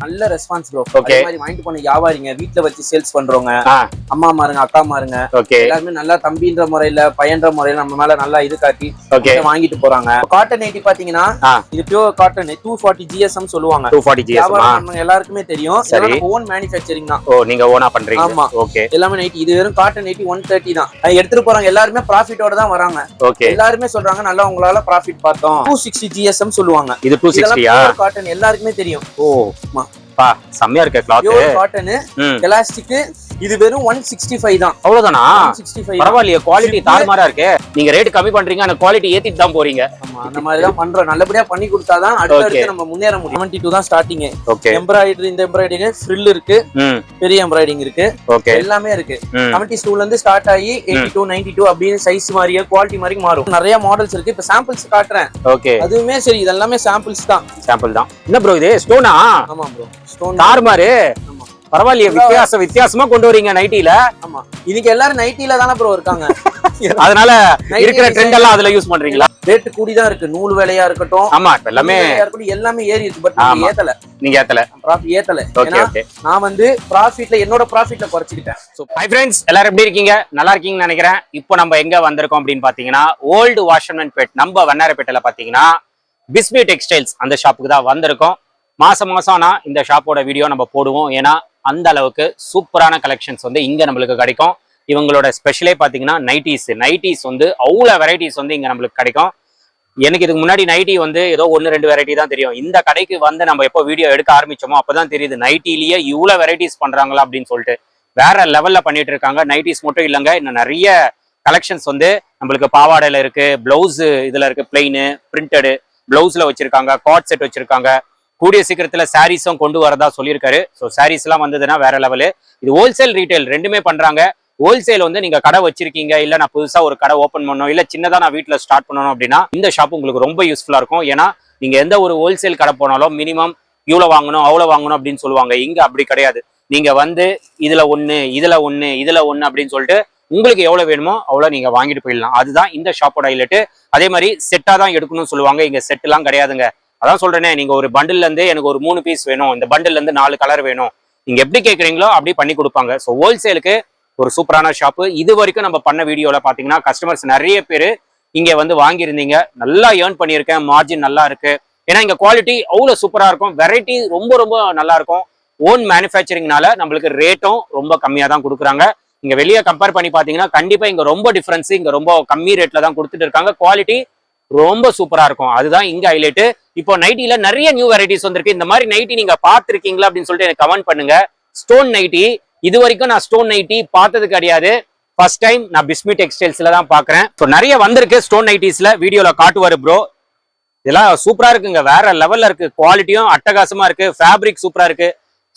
நல்ல response bro. அதே மாதிரி வாங்கிட்டு போன வியாபாரிங்க, வீட்ல வச்சு சேல்ஸ் பண்றவங்க, அம்மா மாருங்க, அக்கா மாருங்க, எல்லாருமே நல்லா தம்பின்ற முறையில பையன்ற முறையில நம்ம மேல நல்லா இது காட்டி வாங்கிட்டு போறாங்க. காட்டன் நைட்டி பாத்தீங்கன்னா இது பியூர் காட்டன் 240 GSM சொல்லுவாங்க. 240 GSM எல்லாருக்குமே தெரியும். ஓன் மேனுஃபேக்சரிங் தான். ஓ, நீங்க ஓனா பண்றீங்க? ஆமா. ஓகே. எல்லாமே நைட்டி இது வெறும் காட்டன் நைட்டி 130 தான். எடுத்துட்டு போறாங்க எல்லாருமே ப்ராஃபிட்டோட தான் வராங்க. ஓகே. எல்லாருமே சொல்றாங்க நல்லா உங்களால ப்ராஃபிட் பார்த்தோம். 260 GSM சொல்லுவாங்க. இது 260யா? காட்டன் எல்லாருக்குமே தெரியும். ஓ பா, செமையா இருக்கு கிளாத். Pure cotton elastic. இது வெறும் 165 தான். அவ்வளவுதானா? 165. பரவாயில்லையே, குவாலிட்டி தாறுமாறா இருக்கு. நீங்க ரேட் கம்மி பண்றீங்க, அந்த குவாலிட்டி ஏத்திட்டு தான் போறீங்க. ஆமா, அந்த மாதிரி தான் பண்றோம். நல்லபடியா பண்ணி கொடுத்தாதான் அடுத்து நம்ம முன்னேற முடியும். 72 தான் ஸ்டார்டிங். ஓகே. எம்ப்ராய்டரி, இந்த எம்ப்ராய்டரி ஃப்ரில் இருக்கு, பெரிய எம்ப்ராய்டிங் இருக்கு. ஓகே. எல்லாமே இருக்கு. 72 ல இருந்து ஸ்டார்ட் ஆகி 82 92 அப்படியே சைஸ் மாதிரியே குவாலிட்டி மாதிரி மாறும். நிறைய மாடல்ஸ் இருக்கு. இப்ப சாம்பிள்ஸ் காட்டுறேன். ஓகே. அதுவுமே சரி, இதெல்லாமே சாம்பிள்ஸ் தான். சாம்பிள் தான். என்ன ப்ரோ இது ஸ்டோனா? ஆமா ப்ரோ, ஸ்டோன் தாறுமாறு. பரவாயில்லையே, வித்தியாசமா கொண்டு வரீங்க நைட்டில. ஆமா, இன்னைக்கு எல்லாரும் நைட்டில தானே ப்ரோ இருக்காங்க. அதனால இருக்கிற ட்ரெண்ட் எல்லாம் அதுல யூஸ் பண்றீங்களா? ரேட் கூடி தான் இருக்கு. நூல் வேலையா இருக்கட்டும். ஆமா, எல்லாமே ஏறி இருக்கு. பட் நீங்க ஏத்தல. நீங்க ஏத்தல. ப்ராஃபிட் ஏத்தல. நான் வந்து ப்ராஃபிட்ல என்னோட ப்ராஃபிட்ல குறைச்சிட்டேன். சோ ஹை फ्रेंड्स, எல்லாரும் எப்படி இருக்கீங்க? நல்லா இருக்கீங்கன்னு நினைக்கிறேன். இப்போ நம்ம எங்க வந்திருக்கோம் அப்படின்னு பாத்தீங்கன்னா, ஓல்டு வாஷர்மேன் பேட் நம்ம வண்ணாரப்பேட்டையில பாத்தீங்கன்னா பிஸ்மி டெக்ஸ்டைல்ஸ் அந்த ஷாப்புக்கு தான் வந்திருக்கோம். மாசம் நான் இந்த ஷாப்போட வீடியோ நம்ம போடுவோம். ஏன்னா அந்த அளவுக்கு சூப்பரான கலெக்ஷன்ஸ் வந்து இங்க நம்மளுக்கு கிடைக்கும். இவங்களோட ஸ்பெஷலே பாத்தீங்கன்னா நைட்டிஸ் வந்து அவ்வளோ வெரைட்டிஸ் வந்து இங்க நம்மளுக்கு கிடைக்கும். எனக்கு இதுக்கு முன்னாடி நைட்டி வந்து ஏதோ 1-2 வெரைட்டி தான் தெரியும். இந்த கடைக்கு வந்து நம்ம எப்போ வீடியோ எடுக்க ஆரம்பிச்சோமோ அப்பதான் தெரியுது நைட்டிலேயே இவ்வளோ வெரைட்டிஸ் பண்றாங்களா அப்படின்னு சொல்லிட்டு. வேற லெவல்ல பண்ணிட்டு இருக்காங்க. நைட்டிஸ் மட்டும் இல்லைங்க, இன்னும் நிறைய கலெக்ஷன்ஸ் வந்து நம்மளுக்கு பாவாடையில இருக்கு, பிளவுஸ் இதுல இருக்கு, பிளெயின் பிரிண்டடு பிளவுஸ்ல வச்சிருக்காங்க, காட் செட் வச்சிருக்காங்க. கூடிய சீக்கிரத்துல சாரீஸும் கொண்டு வரதா சொல்லியிருக்காரு. ஸோ சாரீஸ் எல்லாம் வந்ததுன்னா வேற லெவலு. இது ஹோல்சேல் ரீட்டைல் ரெண்டுமே பண்றாங்க. ஹோல்சேல் வந்து நீங்க கடை வச்சிருக்கீங்க, இல்ல நான் புதுசா ஒரு கடை ஓப்பன் பண்ணணும், இல்ல சின்னதா நான் வீட்டுல ஸ்டார்ட் பண்ணணும் அப்படின்னா இந்த ஷாப் உங்களுக்கு ரொம்ப யூஸ்ஃபுல்லா இருக்கும். ஏன்னா நீங்க எந்த ஒரு ஹோல்சேல் கடை போனாலும் மினிமம் இவ்வளவு வாங்கணும் அவ்வளவு வாங்கணும் அப்படின்னு சொல்லுவாங்க. இங்க அப்படி கிடையாது. நீங்க வந்து இதுல ஒண்ணு அப்படின்னு சொல்லிட்டு உங்களுக்கு எவ்வளவு வேணுமோ அவ்வளவு நீங்க வாங்கிட்டு போயிடலாம். அதுதான் இந்த ஷாப்போட ஹைலைட். அதே மாதிரி செட்டா தான் எடுக்கணும்னு சொல்லுவாங்க. இங்க செட் எல்லாம் கிடையாதுங்க. அதான் சொல்றேனே, நீங்க ஒரு பண்டில் இருந்து எனக்கு ஒரு 3 பீஸ் வேணும், இந்த பண்டில் இருந்து 4 கலர் வேணும், நீங்க எப்படி கேட்குறீங்களோ அப்படி பண்ணி கொடுப்பாங்க. ஸோ ஹோல்சேலுக்கு ஒரு சூப்பரான ஷாப்பு. இது வரைக்கும் நம்ம பண்ண வீடியோல பாத்தீங்கன்னா கஸ்டமர்ஸ் நிறைய பேர் இங்க வந்து வாங்கியிருந்தீங்க. நல்லா ஏர்ன் பண்ணியிருக்கேன். மார்ஜின் நல்லா இருக்கு. ஏன்னா இங்க குவாலிட்டி அவ்வளோ சூப்பரா இருக்கும். வெரைட்டி ரொம்ப நல்லா இருக்கும். ஓன் மேனுஃபேக்சரிங்னால நம்மளுக்கு ரேட்டும் ரொம்ப கம்மியா தான் கொடுக்குறாங்க. இங்க வெளியே கம்பேர் பண்ணி பாத்தீங்கன்னா கண்டிப்பா இங்க ரொம்ப டிஃபரன்ஸ். இங்க ரொம்ப கம்மி ரேட்ல தான் கொடுத்துட்டு இருக்காங்க. குவாலிட்டி ரொம்ப சூப்பரா இருக்கும். அதுதான் இங்க ஹைலைட். இப்போ நைட்டில நிறைய நியூ வெரைட்டிஸ் வந்திருக்கு. இந்த மாதிரி நைட்டி நீங்க பாத்துருக்கீங்களா அப்படின்னு சொல்லிட்டு எனக்கு கமெண்ட் பண்ணுங்க. ஸ்டோன் நைட்டி இது வரைக்கும் நான் ஸ்டோன் நைட்டி பார்த்தது கிடையாது. ஃபர்ஸ்ட் டைம் நான் பிஸ்மி டெக்ஸ்டைல்ஸ்ல தான் பாக்குறேன். ஸோ நிறைய வந்திருக்கு ஸ்டோன் நைட்டிஸ்ல. வீடியோல காட்டுவாரு ப்ரோ. இதெல்லாம் சூப்பரா இருக்குங்க, வேற லெவல்ல இருக்கு. குவாலிட்டியும் அட்டகாசமா இருக்கு, ஃபேப்ரிக் சூப்பரா இருக்கு.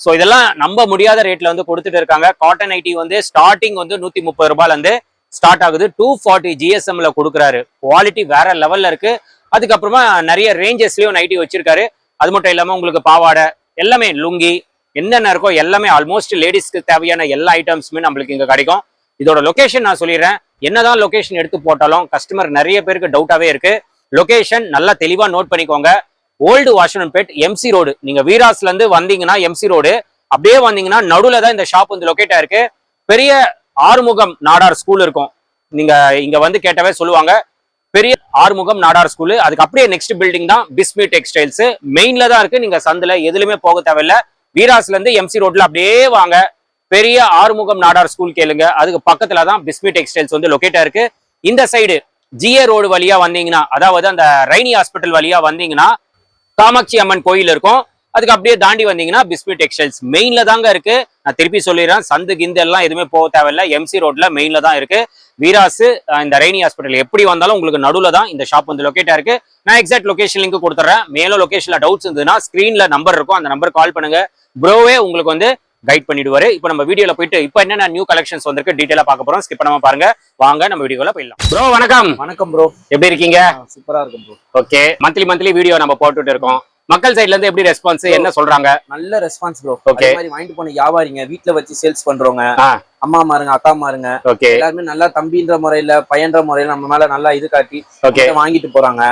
ஸோ இதெல்லாம் நம்ப முடியாத ரேட்ல வந்து கொடுத்துட்டு இருக்காங்க. காட்டன் நைட்டி வந்து ஸ்டார்டிங் வந்து 130 ரூபாயில இருந்து ஸ்டார்ட் ஆகுது. 240 GSMல கொடுக்குறாரு. குவாலிட்டி வேற லெவல்ல இருக்கு. அதுக்கப்புறமா நிறைய ரேஞ்சஸ்லயும் நைட்டி வச்சிருக்காரு. அது மட்டும் இல்லாம உங்களுக்கு பாவாடை எல்லாமே, லுங்கி என்னென்ன இருக்கோ எல்லாமே ஆல்மோஸ்ட் லேடிஸ்க்கு தேவையான எல்லா ஐட்டம்ஸுமே நம்மளுக்கு இங்க கிடைக்கும். இதோட லொகேஷன் நான் சொல்லிடுறேன். என்னதான் லொகேஷன் எடுத்து போட்டாலும் கஸ்டமர் நிறைய பேருக்கு டவுட்டாவே இருக்கு. லொகேஷன் நல்லா தெளிவா நோட் பண்ணிக்கோங்க. Old Washermanpet MC road. நீங்க வீராஸ்ல இருந்து வந்தீங்கன்னா MC ரோடு அப்படியே வந்தீங்கன்னா நடுவுல தான் இந்த ஷாப் வந்து லொகேட் ஆயிருக்கு. பெரிய ஆறுமுகம் நாடார் ஸ்கூல் இருக்கும். நீங்க இங்க வந்து கேட்டவே சொல்லுவாங்க. பெரிய ஆறுமுகம் நாடார் ஸ்கூல். அதுக்கு அப்படியே நெக்ஸ்ட் பில்டிங் தான் பிஸ்மி டெக்ஸ்டைல்ஸ். மெயின்ல தான் இருக்கு. நீங்க சந்தில எதுலுமே போக தேவையில்ல. வீராஸ்ல இருந்து MC ரோட்ல அப்படியே வாங்க, பெரிய ஆறுமுகம் நாடார் ஸ்கூல் கேளுங்க. அதுக்கு பக்கத்துல தான் பிஸ்மி டெக்ஸ்டைல்ஸ் வந்து லொகேட் ஆயிருக்கு. இந்த சைடு GA ரோடு வழியா வந்தீங்கன்னா, அதாவது அந்த ரைனி ஹாஸ்பிட்டல் வழியா வந்தீங்கன்னா காமாட்சி அம்மன் கோயில் இருக்கும். அதுக்கு அப்படியே தாண்டி வந்தீங்கன்னா பிஸ்மி டெக்ஸ்டைல்ஸ் மெயின்ல தாங்க இருக்கு. நான் திருப்பி சொல்லிடுறேன், சந்து கிந்து எல்லாம் எதுவுமே போக தேவையில்ல. MC ரோட்ல மெயின்ல தான் இருக்கு. வீராஸ் இந்த ரெய்னி ஹாஸ்பிட்டல் எப்படி வந்தாலும் உங்களுக்கு நடுவுல தான் இந்த ஷாப் வந்து லொகேட் ஆயிருக்கு. நான் எக்ஸாக்ட் லொகேஷன் லிங்க் கொடுத்துறேன். மேலும் லொகேஷன்ல டவுட்ஸ் இருந்ததுன்னா ஸ்கிரீன்ல நம்பர் இருக்கும், அந்த நம்பர் கால் பண்ணுங்க. ப்ரோவே உங்களுக்கு வந்து கைட் பண்ணிடுவாரு. இப்போ நம்ம வீடியோல போயிட்டு இப்போ என்னென்ன நியூ கலெக்ஷன்ஸ் வந்திருக்கு டீடைலா பார்க்க போறோம். ஸ்கிப் பண்ணாம பாருங்க. வாங்க நம்ம வீடியோல போயிடலாம். ப்ரோ வணக்கம். வணக்கம் ப்ரோ, எப்படி இருக்கீங்க? சூப்பரா இருக்கும் ப்ரோ. ஓகே, மந்த்லி வீடியோ நம்ம போட்டுட்டு இருக்கோம். மக்கள் சைடுல இருந்து எப்படி ரெஸ்பான்ஸ், என்ன சொல்றாங்க? நல்ல ரெஸ்பான்ஸ் ப்ரோ. அதே மாதிரி வாங்கிட்டு போன வியாபாரிங்க, வீட்ல வச்சு சேல்ஸ் பண்றவங்க, அம்மா மாருங்க அக்கா மாருங்க எல்லாருமே நல்லா தம்பின்ற முறையில பையன்ற முறையில நம்ம மேல நல்லா இது காட்டி வாங்கிட்டு போறாங்க.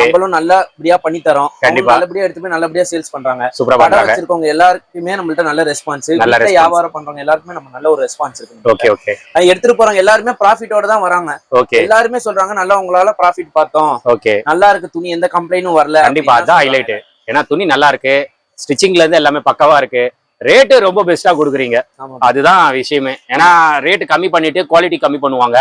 நம்மளும் நல்லபடியா பண்ணி தரோம். நல்லபடியா எடுத்து போய் நல்லபடியா சேல்ஸ் பண்றாங்க. கடை வச்சிருக்கவங்க எல்லாருக்குமே நம்மள்ட்ட நல்ல ரெஸ்பான்ஸ், வியாபாரம் பண்றவங்க எல்லாருக்குமே நம்ம நல்ல ஒரு ரெஸ்பான்ஸ் இருக்கு. எடுத்துட்டு போறாங்க எல்லாருமே ப்ராஃபிட்டோட தான் வராங்க. எல்லாருமே சொல்றாங்க நல்லா உங்களால ப்ராஃபிட் பார்த்தோம், நல்லா இருக்கு துணி, எந்த கம்ப்ளைண்டும் வரல. கண்டிப்பா அதான் ஹைலைட். ஏன்னா துணி நல்லா இருக்கு, ஸ்டிச்சிங்ல இருந்து எல்லாமே பக்கவா இருக்கு, ரேட்டு ரொம்ப பெஸ்டா கொடுக்குறீங்க. அதுதான் விஷயமே. ஏன்னா ரேட்டு கம்மி பண்ணிட்டு குவாலிட்டி கம்மி பண்ணுவாங்க.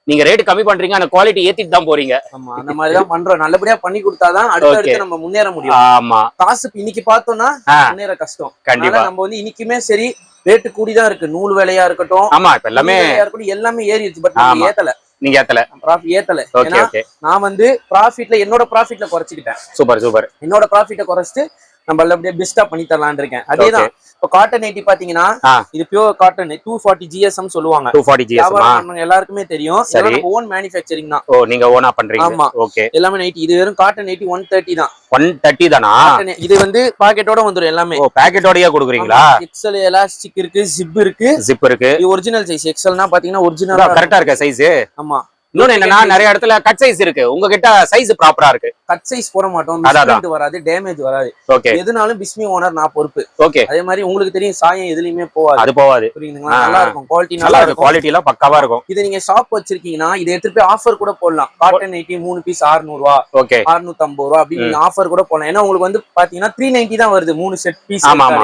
நீங்க ரேட் கம்மி பண்றீங்க, அந்த குவாலிட்டி ஏத்திட்டு தான் போறீங்க. ஆமா, அந்த மாதிரி தான் பண்றோம். நல்லபடியா பண்ணி கொடுத்தாதான் அடுத்து நம்ம முன்னேற முடியும். ஆமா, காசு இன்னைக்கு பார்த்தோம்னா முன்னேற கஷ்டம். கண்டிப்பா நம்ம வந்து இன்னைக்குமே சரி ரேட்டு கூடிதான் இருக்கு. நூல் வேலையா இருக்கட்டும், ஆமா இப்ப எல்லாமே எல்லாமே ஏறிடுச்சு. பட் நம்ம ஏத்தல, நீங்க ஏத்தல, ப்ராஃபிட் ஏத்தல. நான் வந்து ப்ராஃபிட்ல என்னோட ப்ராஃபிட்ல குறைச்சிக்கிட்டேன். Super super. என்னோட ப்ராஃபிட்ட குறைச்சிட்டு நம்ம அப்படியே பெஸ்டா பண்ணி தரலான்னு இருக்கேன். அதேதான் இப்ப காட்டன் நைட்டி பாத்தீங்கன்னா இது பியூர் காட்டன் 240 GSM சொல்லுவாங்க. 240 GSM எல்லாருக்குமே தெரியும். ஓன் மேனுஃபேக்சரிங் தான். ஓ, நீங்க ஓனா பண்றீங்க? ஆமா, ஓகே. எல்லாமே நைட்டி. இது வெறும் காட்டன் நைட்டி 130 தான். 130 தானா? இது வந்து பாக்கெட்டோட வந்துரும் எல்லாமே. ஓ, பாக்கெட்டோடயே கொடுக்குறீங்களா? எக்ஸ்எல் எலாஸ்டிக் இருக்கு, ஜிப் இருக்கு. ஜிப் இருக்கு. இது ஒரிஜினல் சைஸ். எக்ஸ்எல்னா பாத்தீங்கன்னா ஒரிஜினலா கரெக்ட்டா இருக்க சைஸ். ஆமா. இன்னொன்னு என்னன்னா நிறைய இடத்துல கட் சைஸ் இருக்கு, உங்ககிட்ட சைஸ் ப்ராப்பரா இருக்கு. கட் சைஸ் போட மாட்டோம், மிஸ்பிரிண்ட் வராது, டேமேஜ் வராது. எதுனாலும் பிஸ்மி ஓனர் நான் பொறுப்பு. ஓகே. அதே மாதிரி உங்களுக்கு தெரியும் சாயம் எதுலயுமே போகாது. அது போகாது. புரியுதுங்களா? நல்லா இருக்கும், குவாலிட்டி நல்லா இருக்கும், குவாலிட்டி எல்லாம் பக்காவா இருக்கும். இது நீங்க ஷாப் வச்சிருக்கீங்கன்னா இதை எடுத்துட்டு போய் ஆஃபர் கூட போடலாம். காட்டன் நைட்டி 3 பீஸ் 600 ரூபா, ஓகே 650 ரூபா அப்படின்னு நீங்க ஆஃபர் கூட போடலாம். ஏன்னா உங்களுக்கு வந்து பாத்தீங்கன்னா 390 தான் வருது 3 செட் பீஸ். ஆமா ஆமா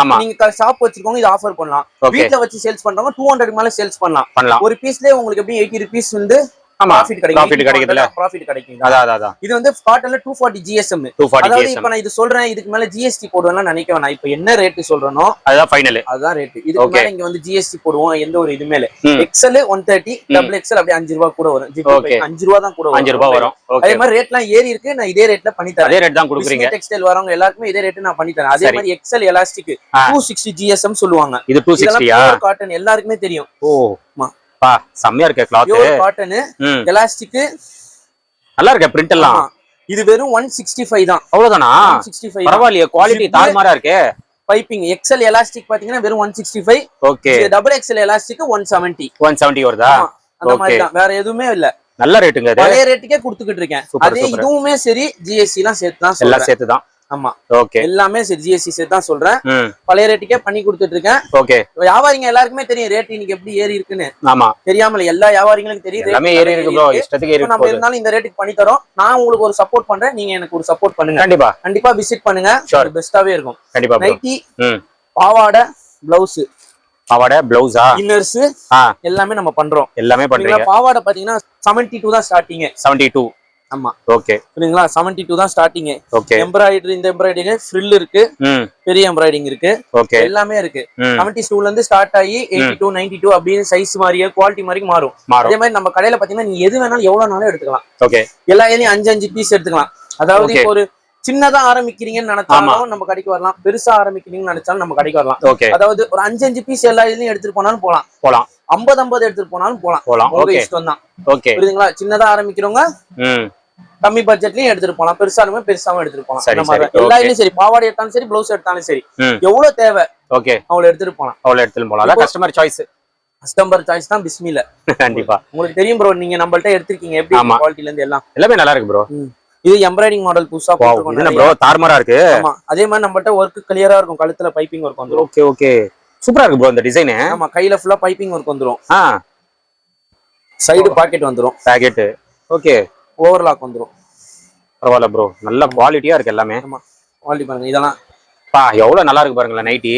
ஆமா. நீங்க ஷாப் வச்சிருக்கோங்க இது ஆஃபர் பண்ணலாம். வீட்ல வச்சு சேல்ஸ் பண்றவங்க 200 மேல சேல்ஸ் பண்ணலாம். ஒரு பீஸ்லயே உங்களுக்கு எப்படி 80 rupees வந்து ப்ராஃபிட் கிடைக்கும். இது வந்து காட்டன்ல 240 GSM. அதாவது இப்ப நான் இது சொல்றேன், இதுக்கு மேல GST போடுவேன்னு நினைக்க வேணாம். இப்ப என்ன ரேட் சொல்றேனோ அதுதான் ஃபைனல், அதுதான் ரேட். இதுக்கு மேல இங்க வந்து GST போடுவோம் எந்த ஒரு இதுமே இல்ல. XL 130, டபுள் XL அப்படியே 5 ரூபாய் கூட வரும். 5 ரூபாய் தான் கூட வரும். 5 ரூபாய் வரும். அதே மாதிரி ரேட்லாம் ஏறி இருக்கு. நான் இதே ரேட்ல பண்ணி தரேன். அதே ரேட் தான் கொடுக்குறீங்க. டெக்ஸ்டைல் வரவங்க எல்லாருக்குமே இதே ரேட் நான் பண்ணி தரேன். அதே மாதிரி XL எலாஸ்டிக் 260 GSM சொல்லுவாங்க. இது 260 காட்டன் எல்லாருக்குமே தெரியும். ஓ பா, செம்மையா இருக்கு கிளாத். காட்டன் எலாஸ்டிக் நல்லா இருக்கு. பிரிண்ட் எல்லாம் இது வெறும் 165 தான். அவ்வளவுதானா? 165. பரவாயில்லையே, குவாலிட்டி தாறுமாறா இருக்கு. பைப்பிங் XL எலாஸ்டிக் பாத்தீங்கன்னா வெறும் 165. ஓகே. டபுள் XL எலாஸ்டிக் 170 வருதா? அந்த மாதிரி தான், வேற எதுவுமே இல்ல. நல்ல ரேட்டுங்க. பழைய ரேட்டுக்கே கொடுத்துக்கிட்டு இருக்கேன். அதே இதுவுமே சரி GST எல்லாம் சேர்த்து தான், எல்லாம் சேர்த்து தான். ஆமா, ஓகே. எல்லாமே சரி GST சேர்த்து தான் சொல்றேன். பழைய ரேட்டுக்கே பண்ணி கொடுத்துட்டு இருக்கேன். ஓகே. வியாபாரிங்க எல்லாருக்குமே தெரியும் ரேட் இன்னைக்கு எப்படி ஏறி இருக்குன்னு. ஆமா, தெரியாமல எல்லா வியாபாரிகளுக்கும் தெரியும் எல்லாமே ஏறி இருக்கு ப்ரோ. இஷ்டத்துக்கு ஏறி இருக்கு. நம்ம இருந்தாலும் இந்த ரேட்டுக்கு பண்ணி தரோம். நான் உங்களுக்கு ஒரு சப்போர்ட் பண்றேன், நீங்க எனக்கு ஒரு சப்போர்ட் பண்ணுங்க. கண்டிப்பா கண்டிப்பா விசிட் பண்ணுங்க. பெஸ்டாவே இருக்கும். கண்டிப்பா. நைட்டி, பாவாடை, பிளவுஸ், பாவாடை பிளவுஸா, இன்னர்ஸ் எல்லாமே நம்ம பண்றோம். எல்லாமே பண்றீங்க. பாவாடை பாத்தீங்கன்னா 72 தான் ஸ்டார்டிங். 72. ஆமா, ஓகே. புரியுங்களா? 72 தான் ஸ்டார்டிங். ஓகே. எம்ப்ராய்டரி, இந்த எம்ப்ராய்டரிங்க ஃப்ரில் இருக்கு, பெரிய எம்ப்ராய்டிங் இருக்கு, ஓகே, எல்லாமே இருக்கு. 72 ல இருந்து ஸ்டார்ட் ஆகி 82, 92 அப்படியே சைஸ் மாதிரியே குவாலிட்டி மாதிரி மாறும். அதே மாதிரி நம்ம கடையில பாத்தீங்கன்னா நீங்க எது வேணாலும் எவ்வளவு நாளும் எடுத்துக்கலாம். ஓகே. எல்லா இதுலயும் 5 பீஸ் எடுத்துக்கலாம். அதாவது இப்போ ஒரு சின்னதா ஆரம்பிக்கிறீங்கன்னு நினைச்சாலும் நம்ம கடைக்கு வரலாம், பெருசா ஆரம்பிக்கிறீங்கன்னு நினைச்சாலும் நம்ம கடைக்கு வரலாம். அதாவது ஒரு 5 பீஸ் எல்லா இதுலயும் எடுத்துட்டு போனாலும் போலாம். 50 எடுத்துட்டு போனாலும் போலாம். உங்க இஷ்டம் தான். ஓகே, புரியுதுங்களா? சின்னதா ஆரம்பிக்கிறவங்க கம்மி பட்ஜெட்லயும் எடுத்துட்டு போலாம், பெருசாலுமே பெருசாவும் எடுத்துட்டு போலாம். எல்லா இதுலயும் சரி, பாவாடை எடுத்தாலும் சரி, பிளவுஸ் எடுத்தாலும் சரி, எவ்வளவு தேவை அவ்வளவு எடுத்துட்டு போலாம். அதான் கஸ்டமர் சாய்ஸ். கஸ்டமர் சாய்ஸ் தான் பிஸ்மில. கண்டிப்பா உங்களுக்கு தெரியும் ப்ரோ, நீங்க நம்மள்ட்ட எடுத்திருக்கீங்க எப்படி குவாலிட்டில இருந்து எல்லாமே நல்லா இருக்கு ப்ரோ. இது எம்ப்ராய்டிங் மாடல் புதுசா போட்டுருக்கோம். என்ன ப்ரோ தார்மரா இருக்கு. ஆமா, அதே மாதிரி நம்மள்ட்ட வர்க் கிளியரா இருக்கும். கழுத்துல பைப்பிங் வர்க் வந்துரும். ஓகே ஓகே, சூப்பரா இருக்கு ப்ரோ இந்த டிசைன். ஆமா, கையில ஃபுல்லா பைப்பிங் வர்க் வந்துரும். சைடு பாக்கெட் வந்துரும். Pocket okay. ஓவர்லாக் வந்துரும். பரவாயில்ல ப்ரோ, நல்ல குவாலிட்டியா இருக்கு எல்லாமே. ஆமா, குவாலிட்டி பாருங்க. இதெல்லாம் பா எவ்வளவு நல்லா இருக்கு பாருங்களேன் நைட்டி.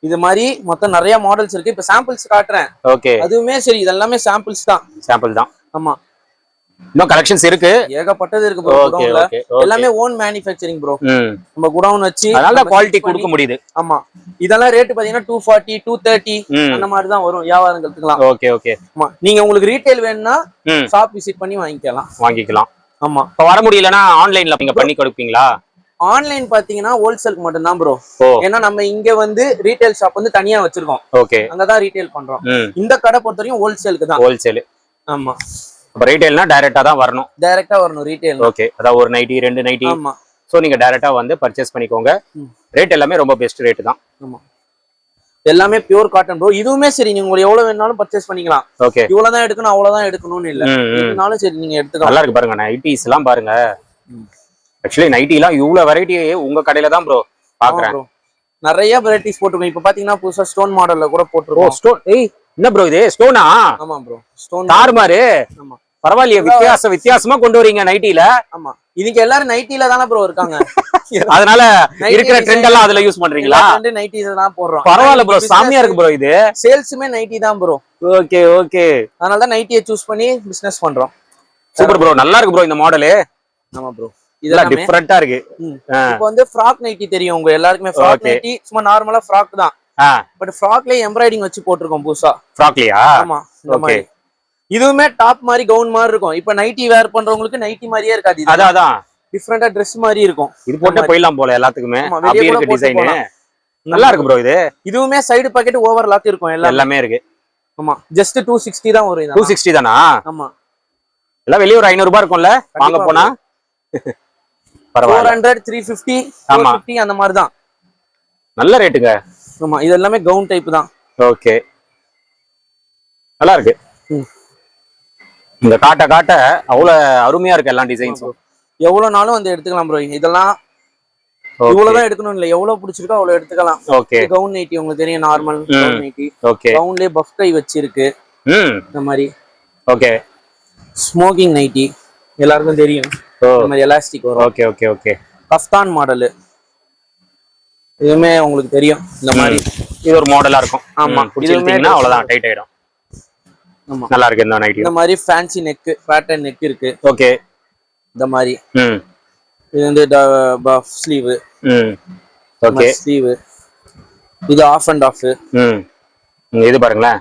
இது மாதிரி மொத்தம் நிறைய மாடல்ஸ் இருக்கு. இப்ப சாம்பிள்ஸ் காட்டுறேன். ஓகே. அதுவுமே சரி, இதெல்லாமே சாம்பிள்ஸ் தான். சாம்பிள் தான். ஆமா, இன்னும் கலெக்ஷன்ஸ் இருக்கு, ஏகப்பட்டது இருக்கு ப்ரோ. குடவுன்ல எல்லாமே ஓன் மேனுஃபேக்சரிங் ப்ரோ. நம்ம குடவுன் வச்சு அதனால குவாலிட்டி கொடுக்க முடியுது. ஆமா, இதெல்லாம் ரேட் பாத்தீங்கன்னா 240, 230 அந்த மாதிரி தான் வரும் வியாபாரங்களுக்குலாம். Okay okay. ஆமா, நீங்க உங்களுக்கு ரீட்டைல் வேணும்னா ஷாப் விசிட் பண்ணி வாங்கிக்கலாம். ஆமா, இப்ப வர முடியலன்னா ஆன்லைன்ல நீங்க பண்ணி கொடுப்பீங்களா? ஆன்லைன் பாத்தீங்கன்னா ஹோல்சேலுக்கு மட்டும் தான் ப்ரோ. ஏன்னா நம்ம இங்க வந்து ரீட்டைல் ஷாப் வந்து தனியா வச்சிருக்கோம். ஓகே, அங்கதான் ரீட்டைல் பண்றோம். இந்த கடை பொறுத்த வரைக்கும் ஹோல்சேலுக்கு தான். ஹோல்சேல். ஆமா, அப்ப ரீட்டைல்னா டைரக்டா தான் வரணும். டைரக்டா வரணும் ரீட்டைல். ஓகே, அதாவது ஒரு நைட்டி 2 நைட்டி. ஆமா, சோ நீங்க டைரக்டா வந்து பர்ச்சேஸ் பண்ணிக்கோங்க. ரேட் எல்லாமே ரொம்ப பெஸ்ட் ரேட் தான். ஆமா, எல்லாமே பியூர் காட்டன் ப்ரோ. இதுவுமே சரி நீங்க உங்களுக்கு எவ்வளவு வேணாலும் பர்ச்சேஸ் பண்ணிக்கலாம். ஓகே, இவ்வளவுதான் எடுக்கணும் அவ்வளவுதான் எடுக்கணும்னு இல்ல, எதுனாலும் சரி நீங்க எடுத்துக்கலாம். நல்லா இருக்கு பாருங்க. நைட்டிஸ் எல்லாம் பாருங்க. ஆக்சுவலி நைட்டி எல்லாம் இவ்வளவு வெரைட்டி உங்க கடையில தான் ப்ரோ பாக்குறேன். நிறைய வெரைட்டிஸ் போட்டுருக்கோம். இப்ப பாத்தீங்கன்னா புதுசா ஸ்டோன் மாடல்ல கூட போட்டுருக்கோம். ஸ்டோன், ஏய் என்ன ப்ரோ இது ஸ்டோனா? ஆமா ப்ரோ, ஸ்டோன் தாறுமாறு. ஆமா பரவாயில்லையே, வித்தியாசமா கொண்டு வரீங்க நைட்டில. ஆமா, இதுக்கு எல்லாரும் நைட்டில தானே ப்ரோ இருக்காங்க. அதனால இருக்கிற ட்ரெண்ட் எல்லாம் அதுல யூஸ் பண்றீங்களா? நைட்டிஸ் தான் போடுறோம். பரவாயில்ல ப்ரோ, சாமியா இருக்கு ப்ரோ. இது சேல்ஸுமே நைட்டி தான் ப்ரோ. ஓகே ஓகே, அதனால தான் நைட்டியை சூஸ் பண்ணி பிசினஸ் பண்றோம். சூப்பர் ப்ரோ, நல்லா இருக்கு ப்ரோ இந்த மாடல். ஆமா ப்ரோ, இதெல்லாம் டிஃபரெண்டா இருக்கு. இப்போ வந்து ஃப்ராக் நைட்டி தெரியும் உங்க எல்லாருக்குமே. ஃப்ராக் நைட்டி சும்மா நார்மலா ஃப்ராக் தான், பட் ஃப்ராக்லயே எம்ப்ராய்டிங் வச்சு போட்டுருக்கோம் புதுசா. ஃப்ராக்லயா? ஆமா, இந்த மாதிரி இதுவுமே டாப் மாதிரி கவுன் மாதிரி இருக்கும். இப்ப நைட்டி வேர் பண்றவங்களுக்கு நைட்டி மாதிரியே இருக்காது. அதான் டிஃபரெண்டா ட்ரெஸ் மாதிரி இருக்கும். இது போட்டு போயிடலாம் போல எல்லாத்துக்குமே. அப்படியே இருக்கு டிசைன். நல்லா இருக்கு ப்ரோ இது. இதுவுமே சைடு பாக்கெட் ஓவர்லாக் இருக்கும். எல்லாமே இருக்கு. ஆமா, ஜஸ்ட் 260 தான் வரும். 260 தானா? ஆமா, எல்லாம் வெளிய ஒரு 500 ரூபாய் இருக்கும்ல வாங்க போனா. பரவாயில்ல, 400 350 450 அந்த மாதிரி தான். நல்ல ரேட்டுங்க. ஆமா, இது எல்லாமே கவுன் டைப் தான். ஓகே, நல்லா இருக்கு. இந்த காட்ட காட்ட அவ்வளவு அருமையா இருக்கு எல்லா டிசைன்ஸும். எவ்வளவு நாளும் வந்து எடுத்துக்கலாம் ப்ரோ. இதெல்லாம் இவ்வளவுதான் எடுக்கணும் இல்ல, எவ்வளவு பிடிச்சிருக்கோ அவ்வளவு எடுத்துக்கலாம். ஓகே, கவுன் நைட்டி உங்களுக்கு தெரியும், நார்மல் கவுன் நைட்டி. ஓகே, கவுன்லயே பஃப் கை வச்சிருக்கு இந்த மாதிரி. ஓகே, ஸ்மோக்கிங் நைட்டி எல்லாருக்கும் தெரியும். இந்த மாதிரி எலாஸ்டிக் வரும். Okay okay okay, kaftan model இதுவுமே உங்களுக்கு தெரியும். இந்த மாதிரி இது ஒரு மாடலா இருக்கும். ஆமா, பிடிச்சிருந்தீங்கன்னா அவ்வளவுதான், டைட் ஆயிடும். ஆமா, நல்லா இருக்கு இந்த நைட்டி. இந்த மாதிரி ஃபேன்சி நெக், பேட்டர்ன் நெக் இருக்கு. ஓகே, இந்த மாதிரி இது வந்து பஃப் ஸ்லீவ். ஓகே, ஸ்லீவ் இது ஆஃப் அண்ட் ஆஃப். இது பாருங்களேன்,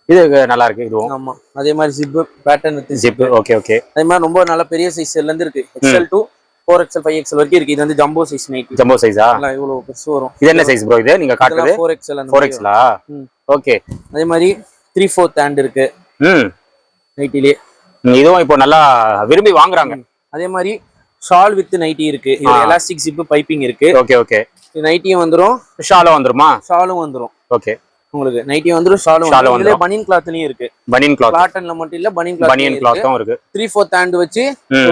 இது நல்லா இருக்கு இதுவும். ஆமா, அதே மாதிரி zip pattern with zip. Okay okay, அதே மாதிரி ரொம்ப நல்ல பெரிய சைஸ்ல இருந்து இருக்கு. XL to 4XL 5XL வரைக்கும் இருக்கு. இது வந்து ஜம்போ சைஸ் நைட்டி. ஜம்போ சைஸா? இவ்வளவு பெருசு வரும். இது என்ன சைஸ் ப்ரோ இது நீங்க காட்டுறது? 4XL அந்த 4XL-ஆ? ஓகே, அதே மாதிரி 3/4 ஹேண்ட் இருக்கு நைட்டிலே. இதுவும் இப்போ நல்லா விரும்பி வாங்குறாங்க. அதே மாதிரி ஷால் வித் நைட்டி இருக்கு. இது எலாஸ்டிக் ஜிப் பைப்பிங் இருக்கு. ஓகே ஓகே, இது நைட்டியும் வந்துரும், ஷாலும் வந்துருமா? ஷாலும் வந்துரும். ஓகே, உங்களுக்கு நைட்டி வந்துரும், ஷாலும் வந்துரும். இதுல பனியன் கிளாத்லயும் இருக்கு. பனியன் கிளாத், காட்டன்ல மட்டும் இல்ல, பனியன் கிளாத்தும் இருக்கு. 3/4 ஹேண்ட் வச்சு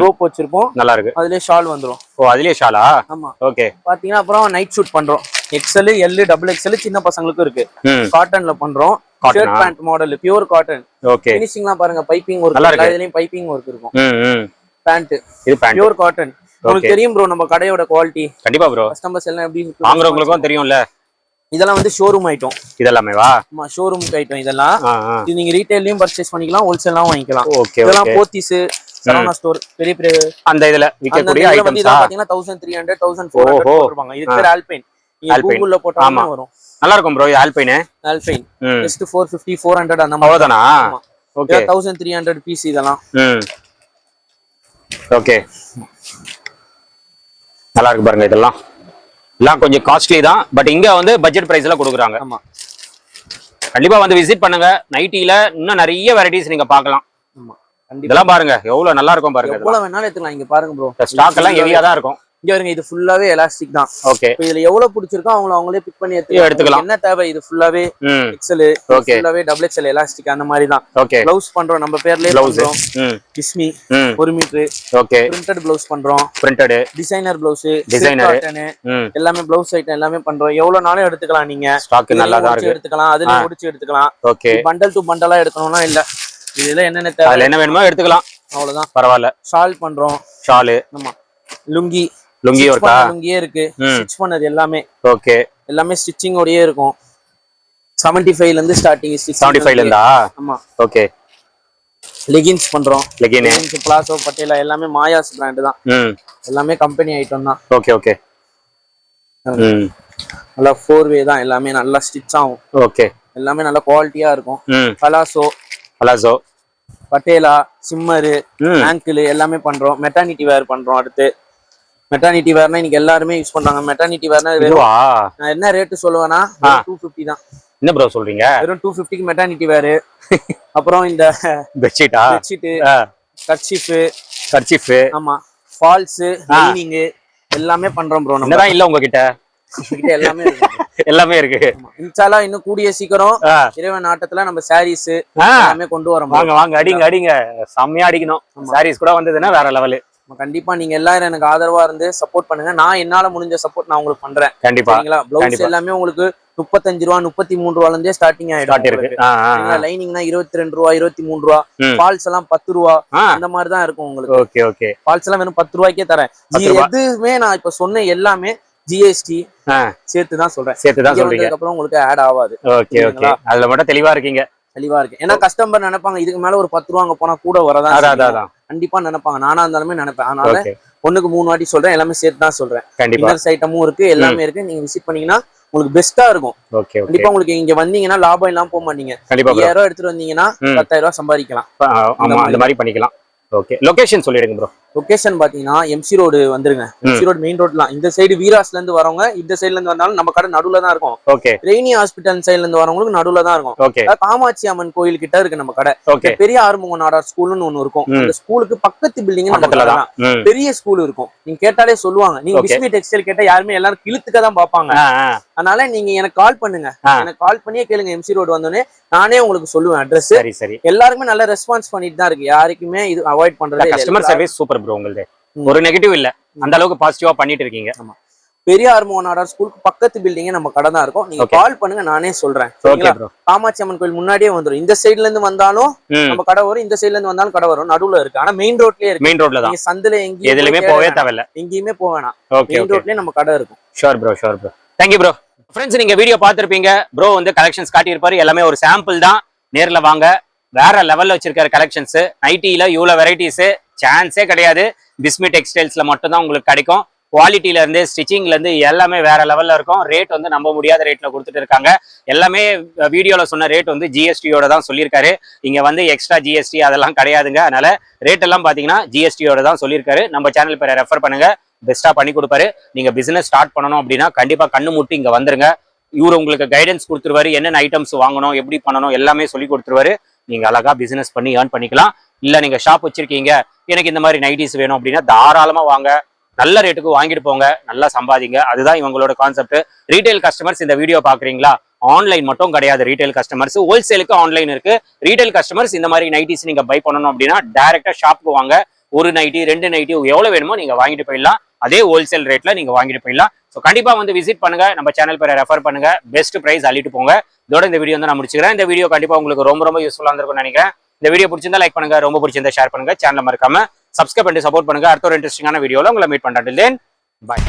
ரோப் வச்சிருப்போம். நல்லா இருக்கு. அதுல ஷால் வந்துரும். ஓ, அதுலயே ஷாலா? ஆமா. ஓகே, பாத்தீங்கன்னா அப்புறம் நைட் ஷூட் பண்றோம். XL, L, XXL சின்ன பசங்களுக்கும் இருக்கு. காட்டன்ல பண்றோம். Shirt pant model, pure cotton. Okay, ஃபினிஷிங்லாம் பாருங்க, பைப்பிங் ஒர்க். இதுலயும் பைப்பிங் ஒர்க் இருக்கும். பேண்ட் இது பேண்ட் பியூர் காட்டன். உங்களுக்கு தெரியும் ப்ரோ நம்ம கடையோட குவாலிட்டி. கண்டிப்பா ப்ரோ, கஸ்டமர்ஸ் எல்லாம் எப்படி வாங்குறவங்களுக்கும் தெரியும்ல. இதெல்லாம் வந்து ஷோரூம் ஐட்டம். இதெல்லாமே வா? ஆமா, ஷோரூம் ஐட்டம் இதெல்லாம். இது நீங்க ரீட்டைல்லயும் பர்ச்சேஸ் பண்ணிக்கலாம், ஹோல்சேல்லாம் வாங்கிக்கலாம். ஓகே, இதெல்லாம் போத்தீஸ், சரவணா ஸ்டோர், பெரிய பெரிய அந்த இதுல விக்கக்கூடிய ஐட்டம்ஸ் பாத்தீங்கன்னா 1300 1400 போடுவாங்க. இது பேர் ஆல்பைன். நீங்க கூகுள்ல போட்டாலும் வரும். நல்லா இருக்கும் ப்ரோ. இது ஆல்பைன். ஆல்பைன் ஜஸ்ட் 450 400 அந்த மாதிரி. அவ்வளவுதானா? ஓகே, 1300 பீஸ் இதெல்லாம். ஓகே, நல்லா இருக்கு பாருங்க. இதெல்லாம் எல்லாம் கொஞ்சம் காஸ்ட்லி தான், பட் இங்க வந்து பட்ஜெட் பிரைஸ்ல கொடுக்குறாங்க. ஆமா, கண்டிப்பா வந்து விசிட் பண்ணுங்க. நைட்டில இன்னும் நிறைய வெரைட்டிஸ் நீங்க பார்க்கலாம். ஆமா, இதெல்லாம் பாருங்க எவ்வளவு நல்லா இருக்கும் பாருங்க. எவ்வளவு வேணாலும் எடுத்துக்கலாம். இங்க பாருங்க ப்ரோ, ஸ்டாக் எல்லாம் ஹெவியா தான் இருக்கும். இங்க வருங்க, இது ஃபுல்லாவே எலாஸ்டிக் தான். ஓகே, இதுல எவ்வளவு பிடிச்சிருக்கோ அவங்களே பிக் பண்ணி எடுத்துக்கலாம். என்ன தேவை, இது ஃபுல்லாவே XL, ஃபுல்லாவே XXL எலாஸ்டிக் அந்த மாதிரி தான். ஓகே, ப்ளவுஸ் பண்றோம் நம்ம பேர்லயே பண்றோம். கிஸ்மி 1 மீட்டர். ஓகே, பிரிண்டட் ப்ளவுஸ் பண்றோம். பிரிண்டட் டிசைனர் ப்ளவுஸ், டிசைனர் எல்லாமே ப்ளவுஸ் ஐட்டம் எல்லாமே பண்றோம். எவ்வளவு நாளும் எடுத்துக்கலாம். நீங்க ஸ்டாக் நல்லா தான் இருக்கு. எடுத்துக்கலாம், அதுல முடிச்சு எடுத்துக்கலாம். ஓகே, பண்டல் டு பண்டலா எடுக்கணும்னா இல்ல, இதுல என்னென்ன தேவை, அதுல என்ன வேணுமோ எடுத்துக்கலாம். அவ்வளவுதான். பரவாயில்ல. ஷால் பண்றோம். ஷால். ஆமா, லுங்கி இருக்கா? லுங்கியே இருக்கு. ஸ்டிட்ச் பண்ணது எல்லாமே. ஓகே, எல்லாமே ஸ்டிச்சிங் ஓடயே இருக்கும். 75 ல இருந்து ஸ்டார்டிங். 75 ல இருந்தா? ஆமா. ஓகே, லெகின்ஸ் பண்றோம். லெகின்ஸ், பிளாசோ, பட்டேலா எல்லாமே மாயாஸ் பிராண்ட் தான். எல்லாமே கம்பெனி ஐட்டம் தான். ஓகே ஓகே, நல்லா 4 வே தான். எல்லாமே நல்லா ஸ்டிட்ச் ஆகும். ஓகே, எல்லாமே நல்ல குவாலிட்டியா இருக்கும். பலாசோ, பட்டேலா, சிம்மரு, ஆங்கிள் எல்லாமே பண்றோம். மெட்டர்னிட்டி வேர் பண்றோம். அடுத்து மெட்டர்னிட்டி வேர்னா இன்னைக்கு எல்லாருமே யூஸ் பண்றாங்க. மெட்டர்னிட்டி வேர்னா நான் என்ன ரேட் சொல்லுவேன்னா 250 தான். என்ன ப்ரோ சொல்றீங்க? வெறும் 250க்கு மெட்டர்னிட்டி வேர். அப்புறம் இந்த பெட்ஷீட், கர்ச்சீஃப், ஆமா, ஃபால்ஸ், லைனிங் எல்லாமே பண்றோம் ப்ரோ. நம்ம இல்ல உங்ககிட்ட என்கிட்ட எல்லாமே இருக்கு. எல்லாமே இருக்கு. இன்ஷால்லா இன்னும் கூடிய சீக்கிரம் இறைவன் நாட்டத்துல நம்ம சாரீஸ் எல்லாமே கொண்டு வரோம். வாங்க வாங்க, அடிங்க அடிங்க, செம்மையா அடிக்கணும். சாரீஸ் கூட வந்ததுன்னா வேற லெவலு. கண்டிப்பா நீங்க எல்லாரும் எனக்கு ஆதரவா இருந்து சப்போர்ட் பண்ணுங்க. நான் என்னால முடிஞ்ச சப்போர்ட் நான் உங்களுக்கு பண்றேன். கண்டிப்பா. பிளவுஸ் எல்லாமே உங்களுக்கு 35 ரூபா 33 ரூபால இருந்தே ஸ்டார்டிங் ஆயிடும். லைனிங்னா 22 ரூபா 23 ரூபா, ஃபால்ஸ் எல்லாம் 10 ரூபா அந்த மாதிரி தான் இருக்கும் உங்களுக்கு. Okay okay. ஃபால்ஸ் எல்லாம் வெறும் 10 ரூபாய்க்கே தரேன். எதுவுமே நான் இப்ப சொன்ன எல்லாமே ஜிஎஸ்டி சேர்த்து தான் சொல்றேன். அப்புறம் உங்களுக்கு ஆட் ஆகாது. Okay okay. அதுல மட்டும் தெளிவா இருக்கீங்க. தெளிவா இருக்கு. ஏன்னா கஸ்டமர் நினைப்பாங்க இதுக்கு மேல ஒரு 10 ரூபா அங்க போனா கூட வரதான் கண்டிப்பா நினைப்பாங்க. நானா இருந்தாலுமே நினைப்பேன். அதனால 1க்கு 3 வாட்டி சொல்றேன். எல்லாமே சேர்த்து தான் சொல்றேன். இன்னர்ஸ் ஐட்டமும் இருக்கு, எல்லாமே இருக்கு. நீங்க விசிட் பண்ணீங்கன்னா உங்களுக்கு பெஸ்டா இருக்கும். கண்டிப்பா உங்களுக்கு இங்க வந்தீங்கன்னா லாபம் இல்லாம போக மாட்டீங்க. 5000 ரூபாய் எடுத்துட்டு வந்தீங்கன்னா 10000 ரூபாய் சம்பாதிக்கலாம். அந்த மாதிரி பண்ணிக்கலாம். ஓகே, லொகேஷன் சொல்லிடுங்க ப்ரோ. லொகேஷன் பாத்தீங்கன்னா எம்சி ரோடு வந்துருங்க. எம்சி ரோடு மெயின் ரோட்லாம். இந்த சைடு வீராஸ்ல இருந்து வரவங்க இந்த சைடுல இருந்து வந்தாலும் நம்ம கடை நடுவுல தான் இருக்கும். ஓகே. ரெய்னி ஹாஸ்பிட்டல் சைடுல இருந்து வரவங்களுக்கு நடுவுல தான் இருக்கும். ஓகே. காமாட்சி அம்மன் கோயில் கிட்ட இருக்கு நம்ம கடை. பெரிய ஆறுமுக நாடார் ஸ்கூல்னு ஒண்ணு இருக்கும். அந்த ஸ்கூலுக்கு பக்கத்து பில்டிங் பெரிய ஸ்கூல் இருக்கும். நீங்க கேட்டாலே சொல்லுவாங்க. நீங்க பிஸ்மி டெக்ஸ்டைல் கேட்டா யாருமே எல்லாரும் இழுத்துக்க தான் பாப்பாங்க. அதனால நீங்க எனக்கு கால் பண்ணுங்க. எனக்கு கால் பண்ணியே கேளுங்க. எம்சி ரோடு வந்தோடனே நானே உங்களுக்கு சொல்லுவேன் அட்ரஸ். சரி சரி. எல்லாருமே நல்ல ரெஸ்பான்ஸ் பண்ணிட்டு தான் இருக்கு. யாருக்குமே இது அவாய்ட் பண்றது. Customer service super bro. உங்களுக்கு ஒரு நெகட்டிவ் இல்ல, அந்த அளவுக்கு பாசிட்டிவா பண்ணிட்டு இருக்கீங்க. ஆமா. பெரிய ஆறுமுக நாடார் ஸ்கூலுக்கு பக்கத்து பில்டிங் நம்ம கடை தான் இருக்கும். நீங்க கால் பண்ணுங்க, நானே சொல்றேன். காமாட்சி அம்மன் கோயில் முன்னாடியே வந்துரும். இந்த சைடுல இருந்து வந்தாலும் நம்ம கடை வரும், இந்த சைடுல இருந்து வந்தாலும் கடை வரும். நடுவுல இருக்கு. ஆனா மெயின் ரோட்லயே இருக்கு. மெயின் ரோட்ல தான். சந்தில எங்கேயுமே போவே தேவையில்ல. எங்கேயுமே போக வேணாம். மெயின் ரோட்லயே நம்ம கடை இருக்கும். Sure bro, sure bro. Thank you bro. Friends, நீங்க வீடியோ பார்த்திருப்பீங்க. ப்ரோ வந்து கலெக்ஷன்ஸ் காட்டியிருப்பாரு. எல்லாமே ஒரு சாம்பிள் தான். நேர்ல வாங்க. வேற லெவல்ல வச்சிருக்காரு கலெக்ஷன்ஸ். நைட்டில இவ்வளவு வெரைட்டிஸ் சான்ஸே கிடையாது. பிஸ்மி டெக்ஸ்டைல்ஸ்ல மட்டும் தான் உங்களுக்கு கிடைக்கும். குவாலிட்டில இருந்து ஸ்டிச்சிங்ல இருந்து எல்லாமே வேற லெவல்ல இருக்கும். ரேட் வந்து நம்ப முடியாத ரேட்ல கொடுத்துட்டு இருக்காங்க. எல்லாமே வீடியோல சொன்ன ரேட் வந்து ஜிஎஸ்டியோட தான் சொல்லியிருக்காரு. இங்க வந்து எக்ஸ்ட்ரா ஜிஎஸ்டி அதெல்லாம் கிடையாதுங்க. அதனால ரேட் எல்லாம் பாத்தீங்கன்னா ஜிஎஸ்டியோட தான் சொல்லியிருக்காரு. நம்ம சேனல் பேரை ரெஃபர் பண்ணுங்க, பெஸ்டா பண்ணி கொடுப்பாரு. நீங்க பிசினஸ் ஸ்டார்ட் பண்ணணும் அப்படின்னா கண்டிப்பா கண்ணு முட்டி இங்க வந்துருங்க. இவரு உங்களுக்கு கைடன்ஸ் கொடுத்துருவாரு. என்னென்ன ஐட்டம்ஸ் வாங்கணும், எப்படி பண்ணணும் எல்லாமே சொல்லி கொடுத்துருவாரு. நீங்க அழகா பிசினஸ் பண்ணி ஏர்ன் பண்ணிக்கலாம். இல்ல நீங்க ஷாப் வச்சிருக்கீங்க, எனக்கு இந்த மாதிரி நைட்டிஸ் வேணும் அப்படின்னா தாராளமா வாங்க. நல்ல ரேட்டுக்கு வாங்கிட்டு போங்க, நல்லா சம்பாதிங்க. அதுதான் இவங்களோட கான்செப்ட். ரீட்டைல் கஸ்டமர்ஸ் இந்த வீடியோ பாக்குறீங்களா? ஆன்லைன் மட்டும் கிடையாது. ரீட்டைல் கஸ்டமர்ஸ் ஹோல்சேலுக்கு ஆன்லைன் இருக்கு. ரீட்டைல் கஸ்டமர்ஸ் இந்த மாதிரி நைட்டிஸ் நீங்க பை பண்ணணும் அப்படின்னா டைரக்டா ஷாப்புக்கு வாங்க. ஒரு நைட்டி 2 நைட்டி எவ்வளவு வேணுமோ நீங்க வாங்கிட்டு போயிடலாம். அதே ஹோல்சேல் ரேட்ல நீங்க வாங்கிட்டு போயிடலாம். ஸோ கண்டிப்பா வந்து விசிட் பண்ணுங்க. நம்ம சேனல் பேரை ரெஃபர் பண்ணுங்க. பெஸ்ட் பிரைஸ் அள்ளிட்டு போங்க. இதோட இந்த வீடியோ வந்து நான் முடிச்சுக்கிறேன். இந்த வீடியோ கண்டிப்பா உங்களுக்கு ரொம்ப யூஸ்ஃபுல்லா இருந்திருக்கும்னு நினைக்கிறேன். இந்த வீடியோ பிடிச்சிருந்தா லைக் பண்ணுங்க, ரொம்ப பிடிச்சிருந்தா ஷேர் பண்ணுங்க. சேனலை மறக்காம சப்ஸ்கிரைப் பண்ணி சப்போர்ட் பண்ணுங்க. அடுத்த ஒரு இன்ட்ரெஸ்டிங்கான வீடியோல உங்களை மீட் பண்றேன். தென் பை.